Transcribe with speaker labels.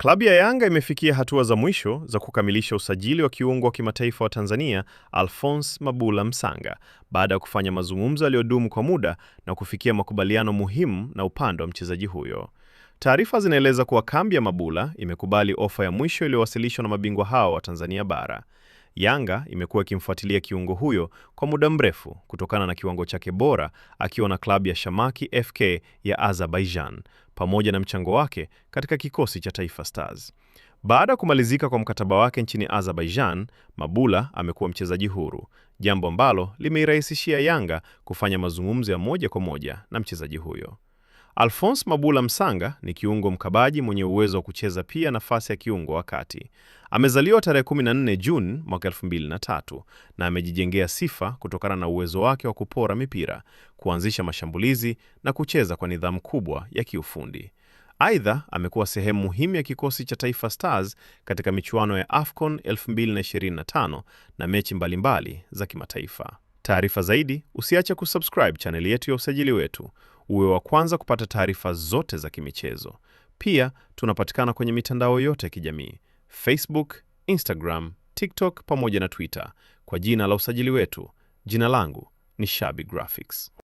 Speaker 1: Klabu ya Yanga imefikia hatua za mwisho za kukamilisha usajili wa kiungo wa kimataifa wa Tanzania, Alphonce Mabula Msanga, baada ya kufanya mazungumzo yaliyodumu kwa muda na kufikia makubaliano muhimu na upande wa mchezaji huyo. Taarifa zinaeleza kuwa kambi ya Mabula imekubali ofa ya mwisho iliyowasilishwa na mabingwa hao wa Tanzania bara. Yanga imekuwa ikimfuatilia kiungo huyo kwa muda mrefu kutokana na kiwango chake bora akiwa na klabu ya Shamaki FK ya Azerbaijan, pamoja na mchango wake katika kikosi cha Taifa Stars. Baada ya kumalizika kwa mkataba wake nchini Azerbaijan, Mabula amekuwa mchezaji huru, jambo ambalo limeirahisishia Yanga kufanya mazungumzo ya moja kwa moja na mchezaji huyo. Alphonce Mabula Msanga ni kiungo mkabaji mwenye uwezo wa kucheza pia nafasi ya kiungo wa kati. Amezaliwa tarehe 14 Juni mwaka 2003 na amejijengea sifa kutokana na uwezo wake wa kupora mipira, kuanzisha mashambulizi na kucheza kwa nidhamu kubwa ya kiufundi. Aidha, amekuwa sehemu muhimu ya kikosi cha Taifa Stars katika michuano ya AFCON 2025 na mechi mbalimbali za kimataifa. Taarifa zaidi, usiache kusubscribe chaneli yetu ya Usajili Wetu, uwe wa kwanza kupata taarifa zote za kimichezo. Pia, tunapatikana kwenye mitandao yote ya kijamii: Facebook, Instagram, TikTok pamoja na Twitter kwa jina la Usajili Wetu. Jina langu ni Shabi Graphics.